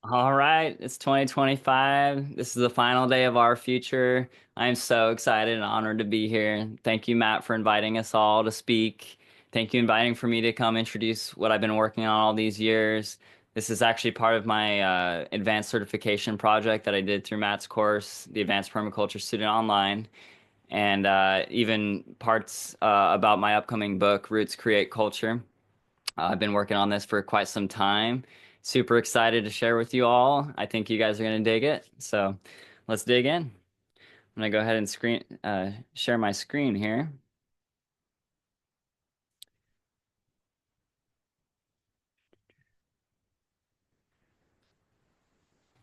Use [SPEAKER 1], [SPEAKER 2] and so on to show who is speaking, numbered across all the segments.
[SPEAKER 1] All right, it's 2025. This is the final day of our future. I'm so excited and honored to be here. Thank you, Matt, for inviting us all to speak. Thank you, inviting for me to come introduce what I've been working on all these years. This is actually part of my advanced certification project that I did through Matt's course, the Advanced Permaculture Student Online, and even parts about my upcoming book, Roots Create Culture. I've been working on this for quite some time. Super excited to share with you all. I think you guys are going to dig it. So let's dig in. I'm going to go ahead and share my screen here.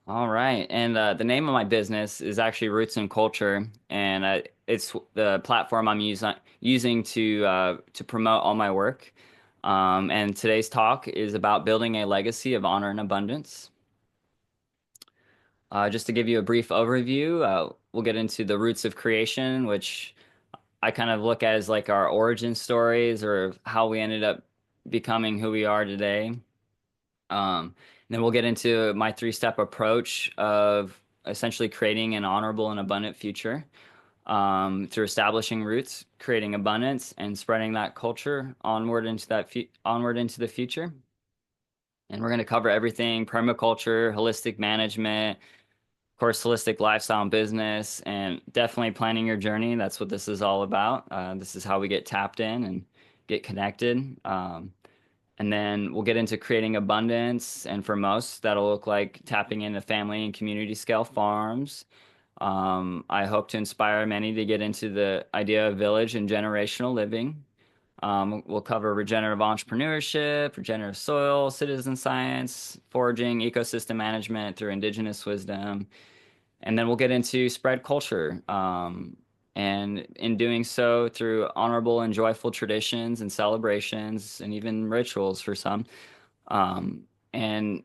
[SPEAKER 1] All right. And the name of my business is actually Roots and Culture. And it's the platform I'm using to promote all my work. And today's talk is about building a legacy of honor and abundance. Just to give you a brief overview, we'll get into the roots of creation, which I kind of look at as like our origin stories or how we ended up becoming who we are today. Then we'll get into my three-step approach of essentially creating an honorable and abundant future through establishing roots, creating abundance, and spreading that culture onward into the future. And we're going to cover everything: permaculture, holistic management, of course, holistic lifestyle and business, and definitely planning your journey. That's what this is all about. This is how we get tapped in and get connected. And then we'll get into creating abundance. And for most, that'll look like tapping into family and community scale farms. I hope to inspire many to get into the idea of village and generational living. We'll cover regenerative entrepreneurship, regenerative soil, citizen science, foraging, ecosystem management through indigenous wisdom, and then we'll get into spread culture. And in doing so, through honorable and joyful traditions and celebrations, and even rituals for some, and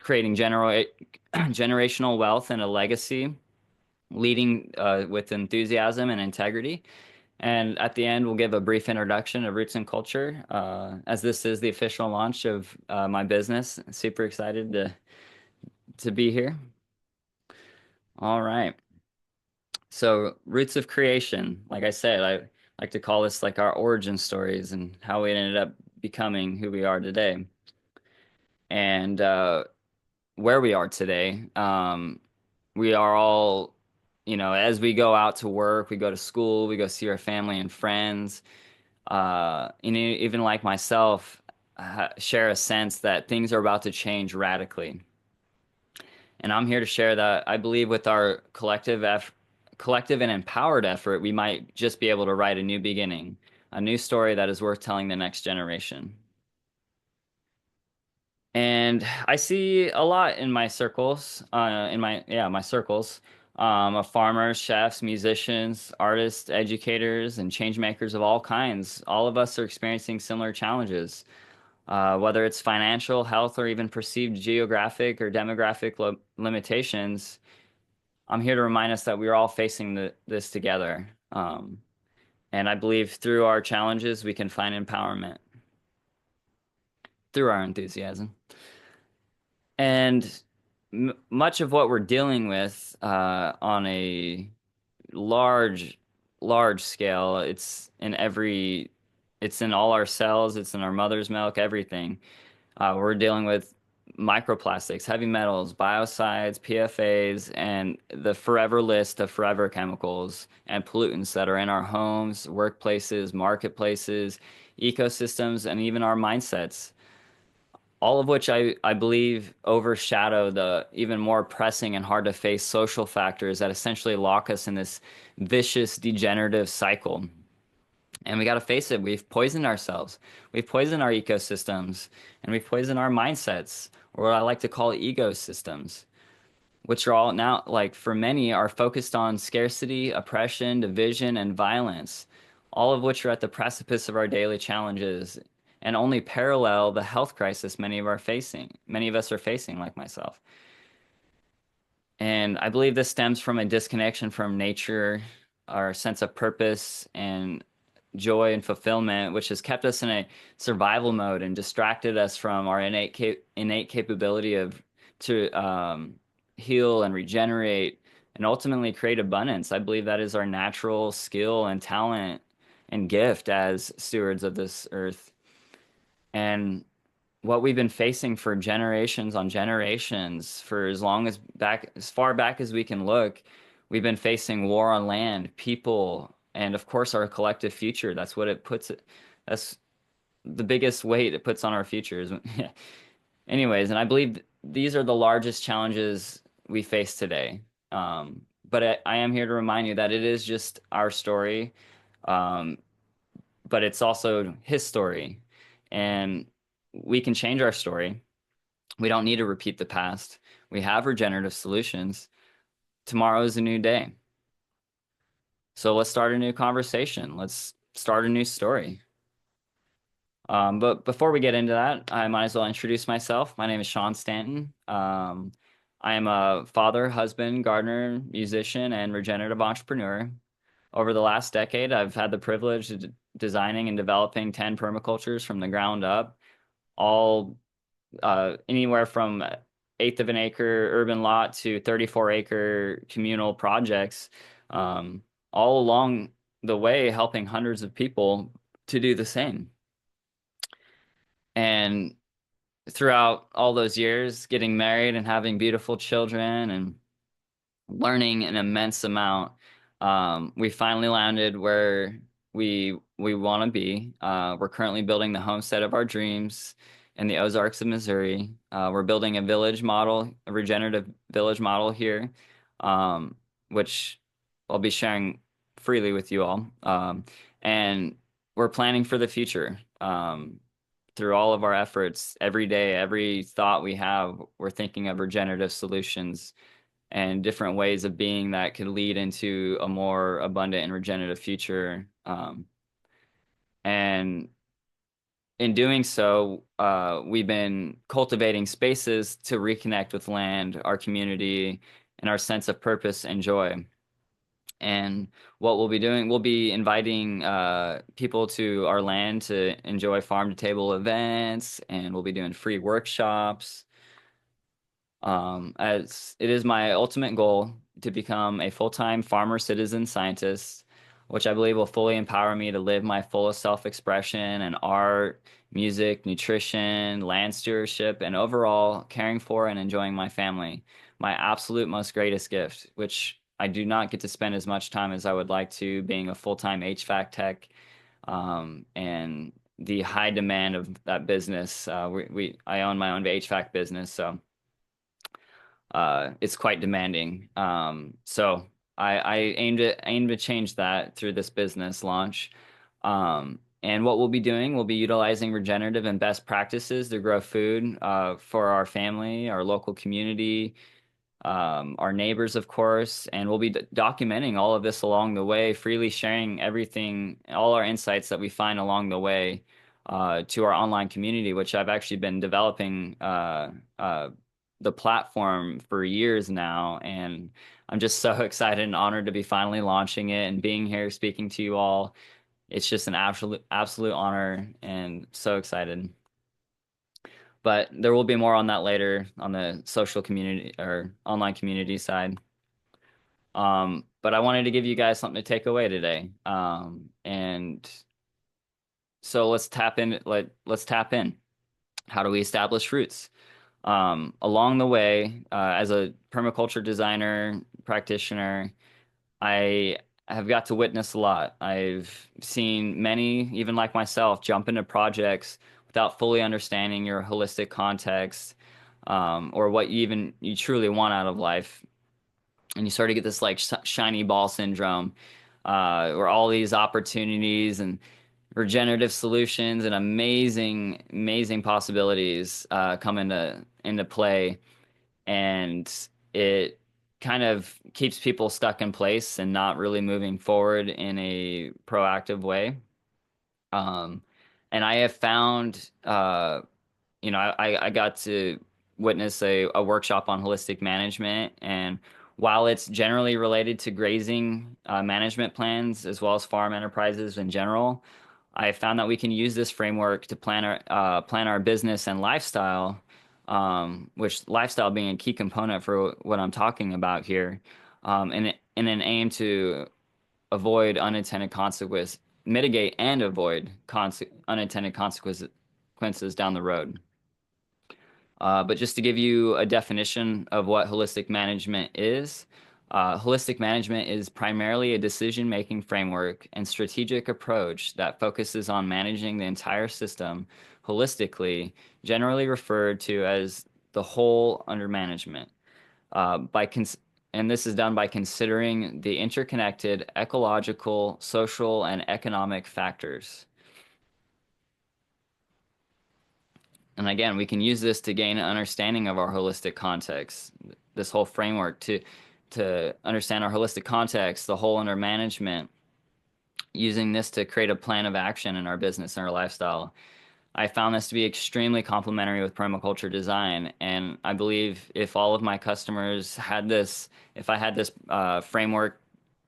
[SPEAKER 1] creating generational wealth and a legacy, leading with enthusiasm and integrity. And at the end, we'll give a brief introduction of Roots and Culture, as this is the official launch of my business. Super excited to be here. All right. So, roots of creation, like I said, I like to call this like our origin stories and how we ended up becoming who we are today. And where we are today, we are all, as we go out to work, we go to school, we go see our family and friends. Even like myself, share a sense that things are about to change radically. And I'm here to share that I believe with our collective and empowered effort, we might just be able to write a new beginning, a new story that is worth telling the next generation. And I see a lot in my circles, my circles, of farmers, chefs, musicians, artists, educators, and change makers of all kinds. All of us are experiencing similar challenges, whether it's financial, health, or even perceived geographic or demographic limitations. I'm here to remind us that we are all facing this together. And I believe through our challenges, we can find empowerment through our enthusiasm. And much of what we're dealing with on a large, large scale, it's in all our cells, it's in our mother's milk, everything. We're dealing with microplastics, heavy metals, biocides, PFAs, and the forever list of forever chemicals and pollutants that are in our homes, workplaces, marketplaces, ecosystems, and even our mindsets. All of which I believe overshadow the even more pressing and hard to face social factors that essentially lock us in this vicious degenerative cycle. And we got to face it. We've poisoned ourselves. We've poisoned our ecosystems and we've poisoned our mindsets, or what I like to call ecosystems, which are all now, like for many, are focused on scarcity, oppression, division, and violence, all of which are at the precipice of our daily challenges and only parallel the health crisis many of us are facing, like myself. And I believe this stems from a disconnection from nature, our sense of purpose and joy and fulfillment, which has kept us in a survival mode and distracted us from our innate capability of to heal and regenerate and ultimately create abundance. I believe that is our natural skill and talent and gift as stewards of this earth. And what we've been facing for generations on generations, for as far back as we can look, we've been facing war on land, people, and of course our collective future. That's the biggest weight it puts on our futures. Anyways, and I believe these are the largest challenges we face today. But I am here to remind you that it is just our story, um, but it's also his story. And we can change our story. We don't need to repeat the past. We have regenerative solutions. Tomorrow is a new day. So let's start a new conversation. Let's start a new story. But before we get into that, I might as well introduce myself. My name is Sean Stanton. I am a father, husband, gardener, musician, and regenerative entrepreneur. Over the last decade, I've had the privilege of designing and developing 10 permacultures from the ground up, all anywhere from eighth of an acre urban lot to 34-acre communal projects, all along the way helping hundreds of people to do the same. And throughout all those years, getting married and having beautiful children and learning an immense amount, we finally landed where we want to be. We're currently building the homestead of our dreams in the Ozarks of Missouri. We're building a village model, a regenerative village model here, which I'll be sharing freely with you all. And we're planning for the future. Through all of our efforts, every day, every thought we have, we're thinking of regenerative solutions and different ways of being that could lead into a more abundant and regenerative future. And in doing so, we've been cultivating spaces to reconnect with land, our community, and our sense of purpose and joy. And what we'll be doing, we'll be inviting people to our land to enjoy farm to table events, and we'll be doing free workshops. As it is my ultimate goal to become a full-time farmer citizen scientist, which I believe will fully empower me to live my fullest self-expression and art, music, nutrition, land stewardship, and overall caring for and enjoying my family. My absolute most greatest gift, which I do not get to spend as much time as I would like to, being a full-time HVAC tech, and the high demand of that business. I own my own HVAC business, so it's quite demanding. So I aim to change that through this business launch. And what we'll be doing, we'll be utilizing regenerative and best practices to grow food for our family, our local community, our neighbors, of course, and we'll be documenting all of this along the way, freely sharing everything, all our insights that we find along the way to our online community, which I've actually been developing the platform for years now. And I'm just so excited and honored to be finally launching it and being here speaking to you all. It's just an absolute honor and so excited. But there will be more on that later on the social community or online community side. But I wanted to give you guys something to take away today. And so let's tap in. How do we establish roots? Along the way, as a permaculture designer, practitioner, I have got to witness a lot. I've seen many, even like myself, jump into projects without fully understanding your holistic context, or what you truly want out of life. And you sort of get this like shiny ball syndrome, where all these opportunities and regenerative solutions and amazing possibilities come into play, and it kind of keeps people stuck in place and not really moving forward in a proactive way. Um, and I have found, I got to witness a workshop on holistic management, and while it's generally related to grazing management plans as well as farm enterprises in general, I found that we can use this framework to plan our business and lifestyle which lifestyle being a key component for what I'm talking about here, in an aim to avoid unintended consequences, mitigate and avoid unintended consequences down the road. But just to give you a definition of what holistic management is, holistic management is primarily a decision-making framework and strategic approach that focuses on managing the entire system holistically, generally referred to as the whole under management. By and this is done by considering the interconnected ecological, social, and economic factors. And again, we can use this to gain an understanding of our holistic context, this whole framework to understand our holistic context, the whole under management, using this to create a plan of action in our business and our lifestyle. I found this to be extremely complementary with permaculture design, and I believe if all of my customers had this, if I had this framework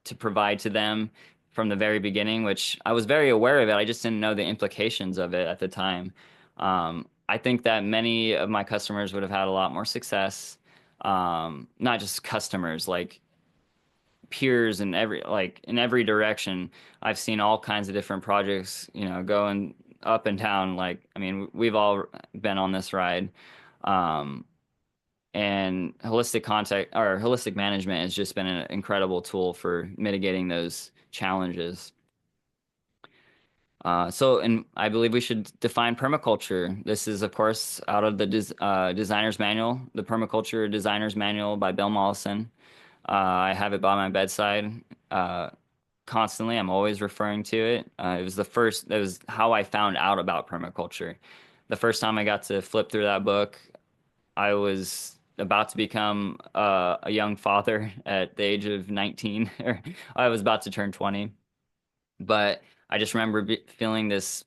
[SPEAKER 1] to provide to them from the very beginning, which I was very aware of it, I just didn't know the implications of it at the time. I think that many of my customers would have had a lot more success. Not just customers, like peers in every direction. I've seen all kinds of different projects, going up and down. Like, I mean, we've all been on this ride. Um, and holistic management has just been an incredible tool for mitigating those challenges. And I believe we should define permaculture. This is, of course, out of the Designer's Manual, the Permaculture Designer's Manual by Bill Mollison. I have it by my bedside constantly. I'm always referring to it. It was how I found out about permaculture. The first time I got to flip through that book, I was about to become a young father at the age of 19, or I was about to turn 20. But I just remember feeling this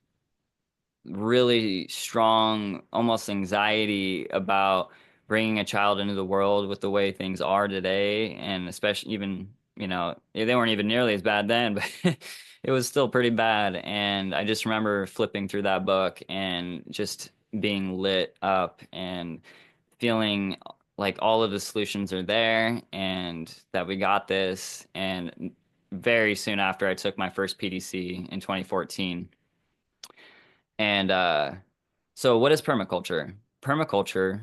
[SPEAKER 1] really strong, almost anxiety about bringing a child into the world with the way things are today, and especially even, they weren't even nearly as bad then, but it was still pretty bad. And I just remember flipping through that book and just being lit up and feeling like all of the solutions are there and that we got this. And very soon after, I took my first PDC in 2014. And so, what is permaculture? Permaculture,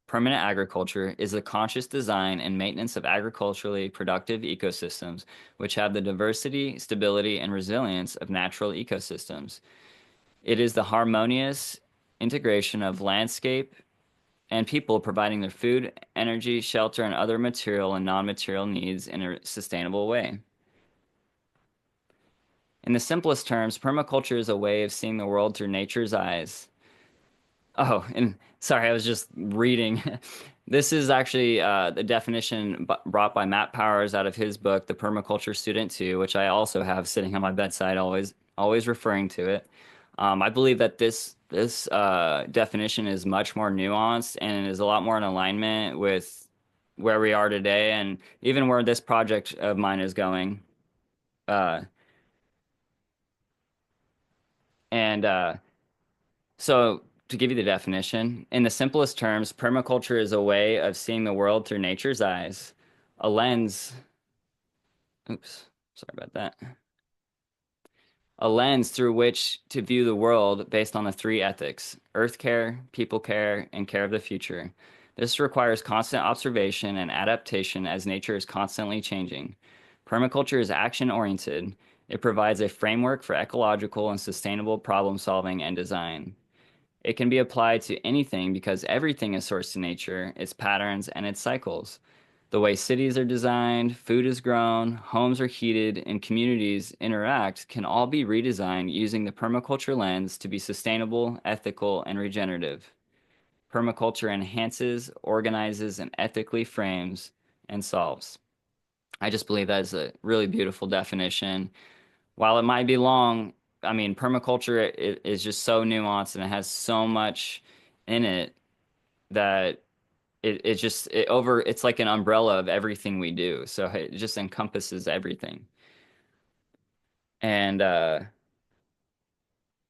[SPEAKER 1] permanent agriculture, is the conscious design and maintenance of agriculturally productive ecosystems, which have the diversity, stability, and resilience of natural ecosystems. It is the harmonious integration of landscape and people providing their food, energy, shelter, and other material and non-material needs in a sustainable way. In the simplest terms, permaculture is a way of seeing the world through nature's eyes. Oh, and sorry, I was just reading. This is actually the definition brought by Matt Powers out of his book, The Permaculture Student 2, which I also have sitting on my bedside, always referring to it. I believe that this definition is much more nuanced and is a lot more in alignment with where we are today and even where this project of mine is going. Uh, and So, to give you the definition, in the simplest terms, permaculture is a way of seeing the world through nature's eyes, a lens. Oops, sorry about that. A lens through which to view the world based on the three ethics: earth care, people care, and care of the future. This requires constant observation and adaptation as nature is constantly changing. Permaculture is action oriented. It provides a framework for ecological and sustainable problem solving and design. It can be applied to anything because everything is sourced to nature, its patterns, and its cycles. The way cities are designed, food is grown, homes are heated, and communities interact can all be redesigned using the permaculture lens to be sustainable, ethical, and regenerative. Permaculture enhances, organizes, and ethically frames and solves. I just believe that is a really beautiful definition. While it might be long, I mean, permaculture is just so nuanced and it has so much in it that it's like an umbrella of everything we do. So it just encompasses everything. And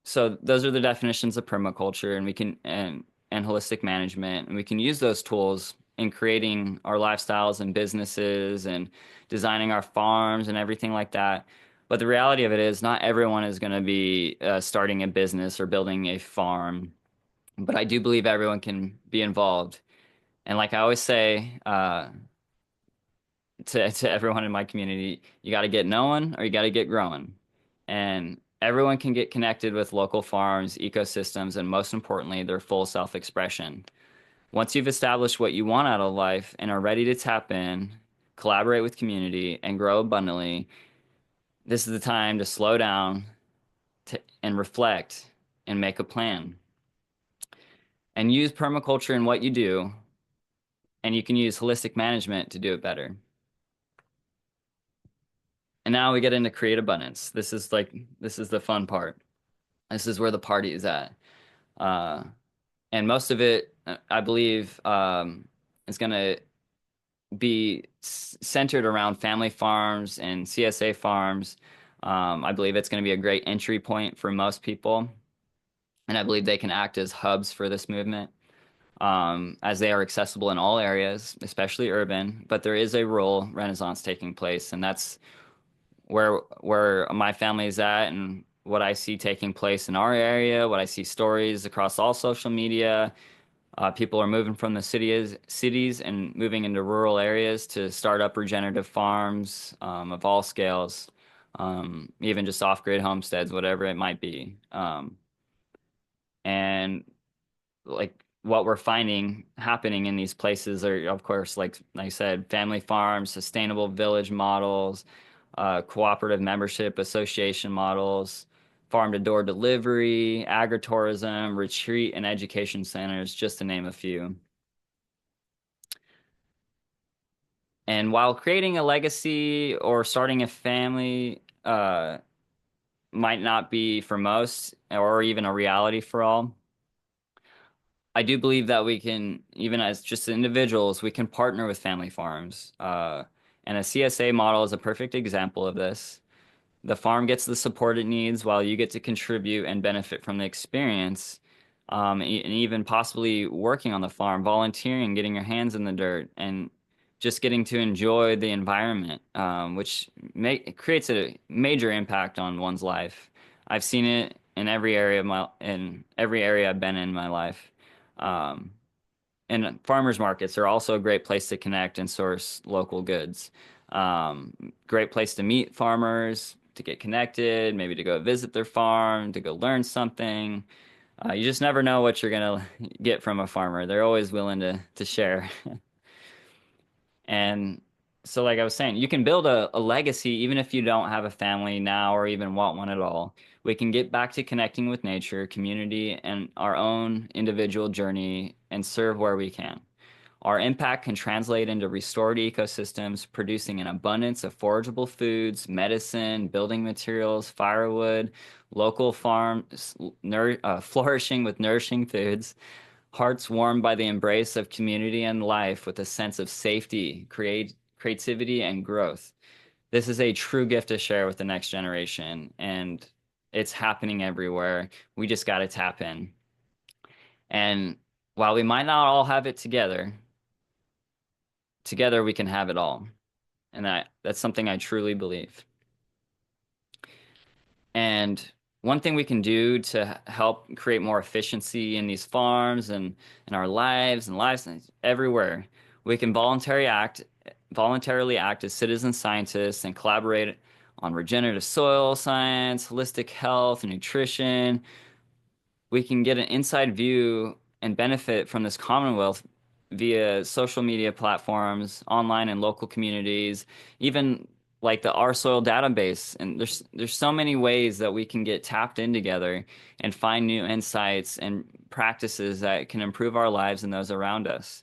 [SPEAKER 1] so those are the definitions of permaculture, and and holistic management. And we can use those tools in creating our lifestyles and businesses and designing our farms and everything like that. But the reality of it is, not everyone is going to be starting a business or building a farm. But I do believe everyone can be involved. And like I always say, to everyone in my community, you got to get knowing or you got to get growing. And everyone can get connected with local farms, ecosystems, and most importantly, their full self-expression. Once you've established what you want out of life and are ready to tap in, collaborate with community, and grow abundantly, this is the time to slow down and reflect and make a plan. And use permaculture in what you do, and you can use holistic management to do it better. And now we get into create abundance. This is the fun part. This is where the party is at. Uh, and most of it, I believe, is going to be centered around family farms and CSA farms. I believe it's going to be a great entry point for most people. And I believe they can act as hubs for this movement, as they are accessible in all areas, especially urban. But there is a rural renaissance taking place, and that's where my family is at and what I see taking place in our area, what I see stories across all social media. People are moving from the cities and moving into rural areas to start up regenerative farms of all scales, even just off-grid homesteads, whatever it might be. And like what we're finding happening in these places are, of course, like I said, family farms, sustainable village models, cooperative membership association models, farm to door delivery, agritourism, retreat and education centers, just to name a few. And while creating a legacy or starting a family might not be for most or even a reality for all, I do believe that we can, even as just individuals, we can partner with family farms. And a CSA model is a perfect example of this. The farm gets the support it needs while you get to contribute and benefit from the experience, and even possibly working on the farm, volunteering, getting your hands in the dirt, and just getting to enjoy the environment, which creates a major impact on one's life. I've seen it in every area I've been in my life. Um, and farmers markets are also a great place to connect and source local goods. Great place to meet farmers, to get connected, maybe to go visit their farm, to go learn something. You just never know what you're gonna get from a farmer. They're always willing to share. And so, like I was saying, you can build a legacy even if you don't have a family now or even want one at all. We can get back to connecting with nature, community, and our own individual journey and serve where we can. Our impact can translate into restored ecosystems, producing an abundance of forageable foods, medicine, building materials, firewood, local farms, flourishing with nourishing foods, hearts warmed by the embrace of community and life with a sense of safety, creativity, and growth. This is a true gift to share with the next generation, and it's happening everywhere. We just got to tap in. And while we might not all have it together we can have it all. And that's something I truly believe. And one thing we can do to help create more efficiency in these farms and in our lives and lives everywhere, we can voluntarily act as citizen scientists and collaborate on regenerative soil science, holistic health, and nutrition. We can get an inside view and benefit from this commonwealth via social media platforms, online and local communities, even like the Our Soil database. And there's so many ways that we can get tapped in together and find new insights and practices that can improve our lives and those around us.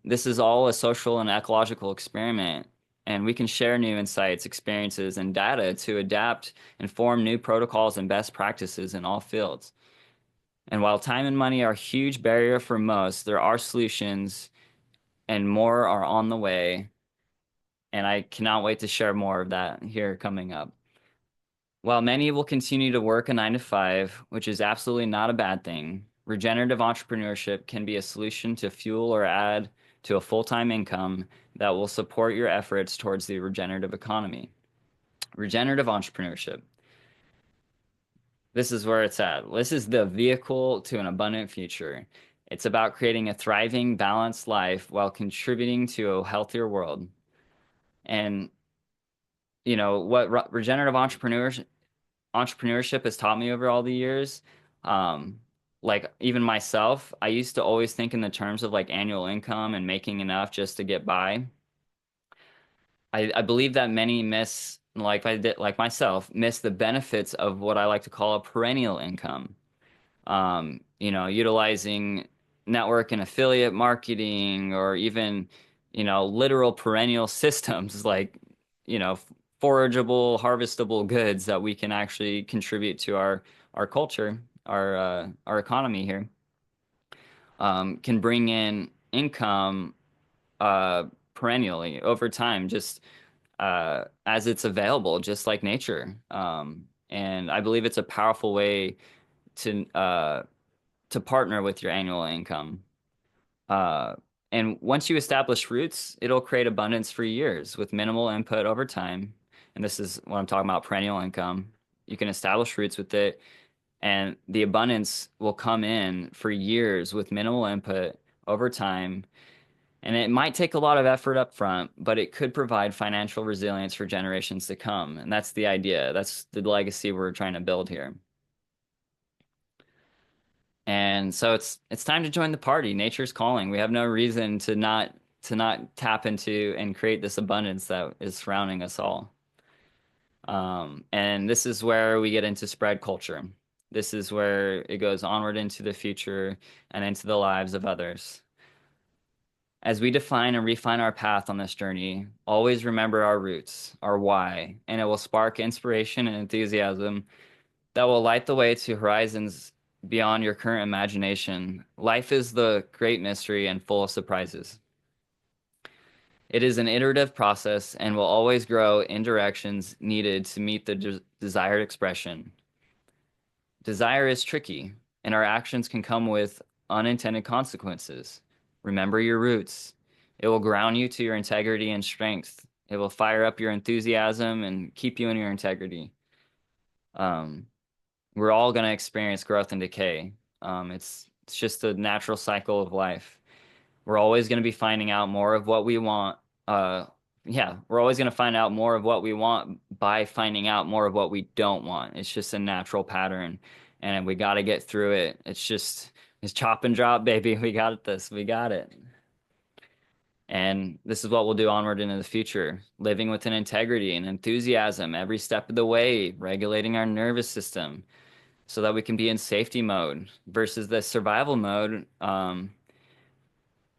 [SPEAKER 1] This is all a social and ecological experiment, and we can share new insights, experiences, and data to adapt and form new protocols and best practices in all fields. And while time and money are a huge barrier for most, there are solutions and more are on the way. And I cannot wait to share more of that here coming up. While many will continue to work a 9 to 5, which is absolutely not a bad thing, regenerative entrepreneurship can be a solution to fuel or add to a full-time income that will support your efforts towards the regenerative economy. Regenerative entrepreneurship. This is where it's at. This is the vehicle to an abundant future. It's about creating a thriving, balanced life while contributing to a healthier world. And what regenerative entrepreneurship has taught me over all the years, um, like even myself, I used to always think in the terms of like annual income and making enough just to get by. I believe that many miss, like I did, like myself, miss the benefits of what I like to call a perennial income. Utilizing network and affiliate marketing, or even, literal perennial systems like, you know, forageable, harvestable goods that we can actually contribute to our culture, our economy here, can bring in income uh, perennially over time, just as it's available, just like nature. And I believe it's a powerful way to uh, to partner with your annual income. Uh, and once you establish roots, it'll create abundance for years with minimal input over time. And this is what I'm talking about, perennial income. You can establish roots with it, and the abundance will come in for years with minimal input over time. And it might take a lot of effort up front, but it could provide financial resilience for generations to come. And that's the idea. That's the legacy we're trying to build here. And so it's time to join the party. Nature's calling. We have no reason to not tap into and create this abundance that is surrounding us all. And this is where we get into spread culture. This is where it goes onward into the future and into the lives of others. As we define and refine our path on this journey, always remember our roots, our why, and it will spark inspiration and enthusiasm that will light the way to horizons beyond your current imagination. Life is the great mystery and full of surprises. It is an iterative process and will always grow in directions needed to meet the desired expression. Desire is tricky, and our actions can come with unintended consequences. Remember your roots. It will ground you to your integrity and strength. It will fire up your enthusiasm and keep you in your integrity. Um, we're all going to experience growth and decay. It's just a natural cycle of life. We're always going to be finding out more of what we want. Uh, yeah, we're always going to find out more of what we want by finding out more of what we don't want. It's just a natural pattern, and we got to get through it. It's chop and drop, baby. We got this. We got it. And this is what we'll do onward into the future, living with an integrity and enthusiasm every step of the way, regulating our nervous system so that we can be in safety mode versus the survival mode,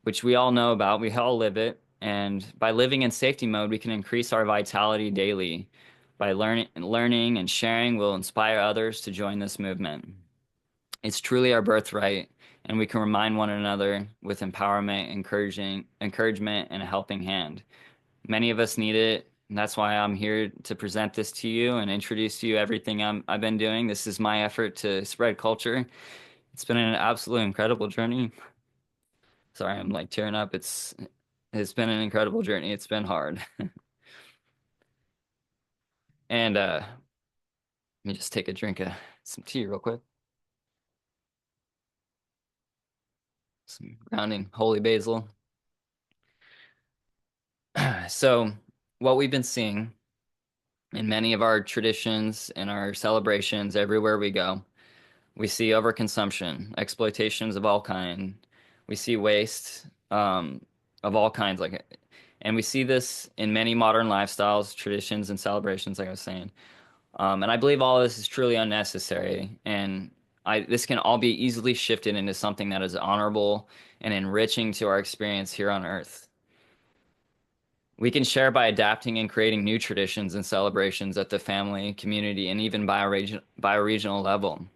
[SPEAKER 1] which we all know about. We all live it. And by living in safety mode, we can increase our vitality daily. By learning and sharing, we'll inspire others to join this movement. It's truly our birthright, and we can remind one another with empowerment, encouragement, and a helping hand. Many of us need it, and that's why I'm here to present this to you and introduce to you everything I've been doing. This is my effort to spread culture. It's been an absolutely incredible journey. Sorry, I'm like tearing up. It's been an incredible journey. It's been hard. And let me just take a drink of some tea real quick. Some grounding holy basil. So, what we've been seeing in many of our traditions and our celebrations everywhere we go, we see overconsumption, exploitations of all kind. We see waste of all kinds, and we see this in many modern lifestyles, traditions, and celebrations, like I was saying. And I believe all of this is truly unnecessary, and this can all be easily shifted into something that is honorable and enriching to our experience here on Earth. We can share by adapting and creating new traditions and celebrations at the family, community, and even bioregional level.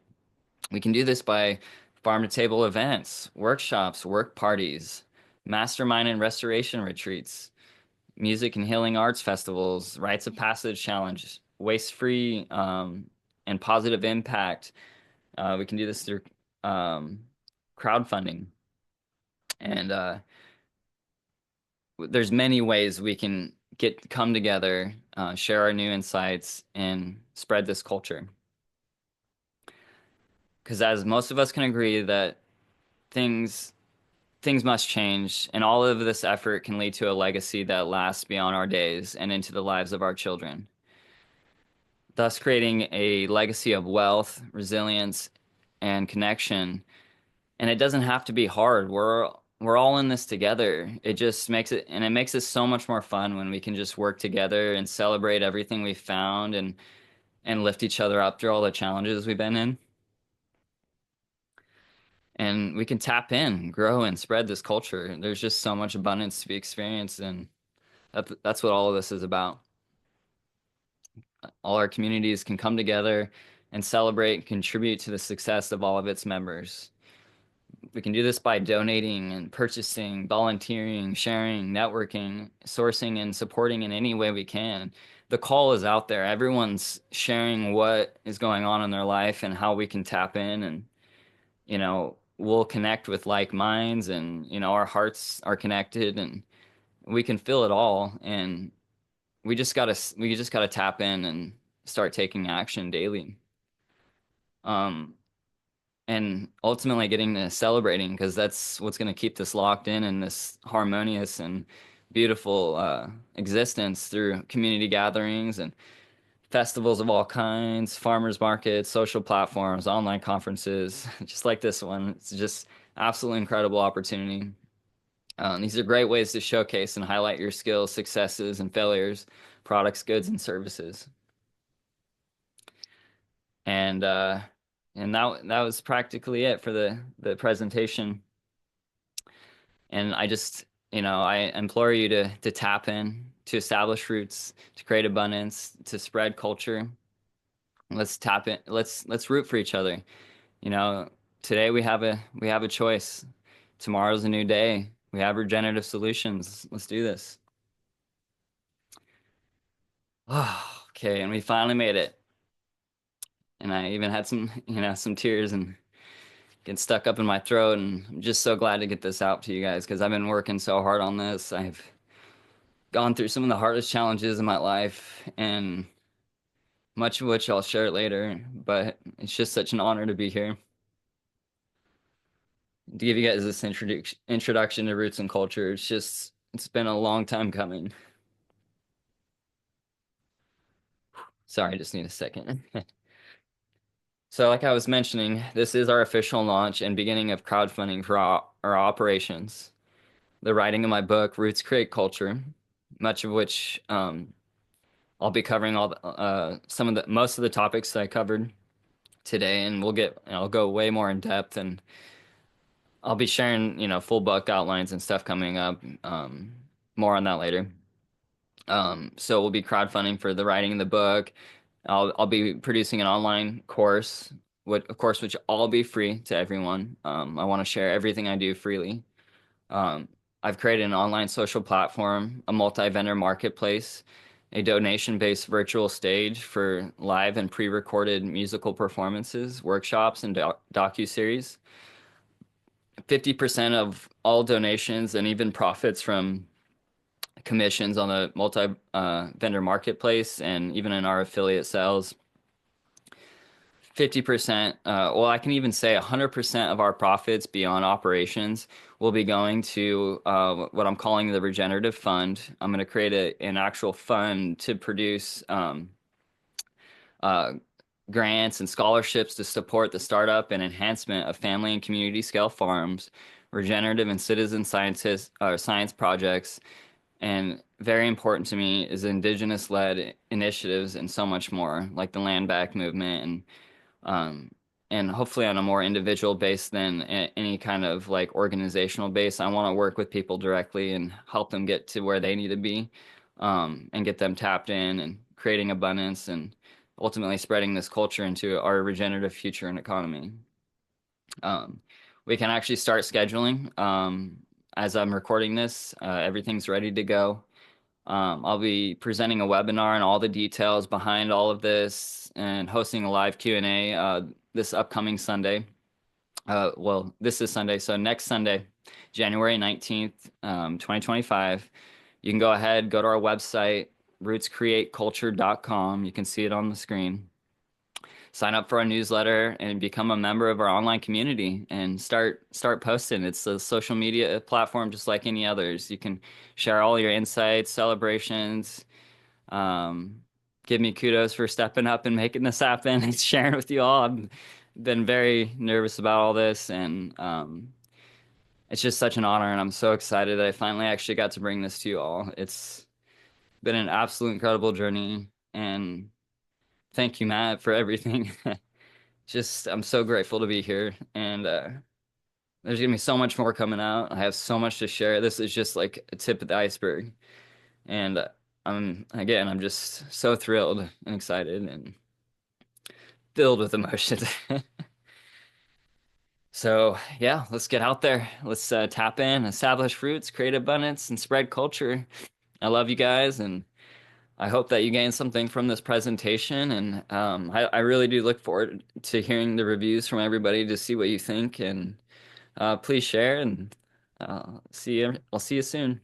[SPEAKER 1] We can do this by farm to table events, workshops, work parties, mastermind and restoration retreats, music and healing arts festivals, rites of passage challenges, waste free and positive impact. We can do this through crowdfunding. And there's many ways we can come together, share our new insights, and spread this culture. Because as most of us can agree that things things must change, and all of this effort can lead to a legacy that lasts beyond our days and into the lives of our children, thus creating a legacy of wealth, resilience, and connection. And it doesn't have to be hard. We're all in this together. It just makes it, and it makes it so much more fun when we can just work together and celebrate everything we found and lift each other up through all the challenges we've been in. And we can tap in, grow, and spread this culture. There's just so much abundance to be experienced, and that's what all of this is about. All our communities can come together and celebrate and contribute to the success of all of its members. We can do this by donating and purchasing, volunteering, sharing, networking, sourcing, and supporting in any way we can. The call is out there. Everyone's sharing what is going on in their life and how we can tap in, and we'll connect with like minds, and our hearts are connected, and we can feel it all. And we just gotta tap in and start taking action daily. Um, and ultimately getting to celebrating, because that's what's going to keep this locked in this harmonious and beautiful existence through community gatherings and festivals of all kinds, farmers markets, social platforms, online conferences, just like this one. It's just absolutely incredible opportunity. These are great ways to showcase and highlight your skills, successes, and failures, products, goods, and services. And that was practically it for the presentation. And I implore you to tap in, to establish roots, to create abundance, to spread culture. Let's tap in. Let's root for each other. You know, Today we have a choice. Tomorrow's a new day. We have regenerative solutions. Let's do this. Oh, okay, and we finally made it. And I even had some tears and getting stuck up in my throat. And I'm just so glad to get this out to you guys, because I've been working so hard on this. I've gone through some of the hardest challenges in my life, and much of which I'll share later. But it's just such an honor to be here to give you guys this introduction to roots and culture. It's been a long time coming. Sorry, I just need a second. So, like I was mentioning, this is our official launch and beginning of crowdfunding for our operations. The writing of my book, Roots Create Culture, much of which I'll be covering most of the topics that I covered today, and I'll go way more in depth, and I'll be sharing, full book outlines and stuff coming up. More on that later. So we'll be crowdfunding for the writing of the book. I'll be producing an online course, which all be free to everyone. I want to share everything I do freely. Um, I've created an online social platform, a multi-vendor marketplace, a donation-based virtual stage for live and pre-recorded musical performances, workshops, and docu-series. 50% of all donations and even profits from commissions on the multi-vendor marketplace and even in our affiliate sales. 50%, well, I can even say 100% of our profits beyond operations will be going to what I'm calling the Regenerative Fund. I'm going to create an actual fund to produce uh, grants and scholarships to support the startup and enhancement of family and community scale farms, regenerative and citizen science projects, and very important to me is indigenous-led initiatives and so much more, like the Land Back movement, um, and hopefully on a more individual base than any kind of like organizational base. I want to work with people directly and help them get to where they need to be, and get them tapped in and creating abundance and ultimately spreading this culture into our regenerative future and economy. Um, we can actually start scheduling. As I'm recording this, everything's ready to go. I'll be presenting a webinar and all the details behind all of this and hosting a live Q&A this upcoming Sunday. Well, this is Sunday, so next Sunday, January 19th, 2025, you can go ahead, go to our website, rootscreateculture.com. You can see it on the screen. Sign up for our newsletter and become a member of our online community and start posting. It's a social media platform just like any others. You can share all your insights, celebrations, um, give me kudos for stepping up and making this happen and sharing with you all. I've been very nervous about all this, and it's just such an honor, and I'm so excited that I finally actually got to bring this to you all. It's been an absolute incredible journey, and thank you, Matt, for everything. Just, I'm so grateful to be here, and there's gonna be so much more coming out. I have so much to share. This is just like a tip of the iceberg, and I'm just so thrilled and excited and filled with emotions. So yeah, let's get out there. Let's tap in, establish roots, create abundance, and spread culture. I love you guys, and I hope that you gained something from this presentation. And I really do look forward to hearing the reviews from everybody to see what you think. And please share, and see you. I'll see you soon.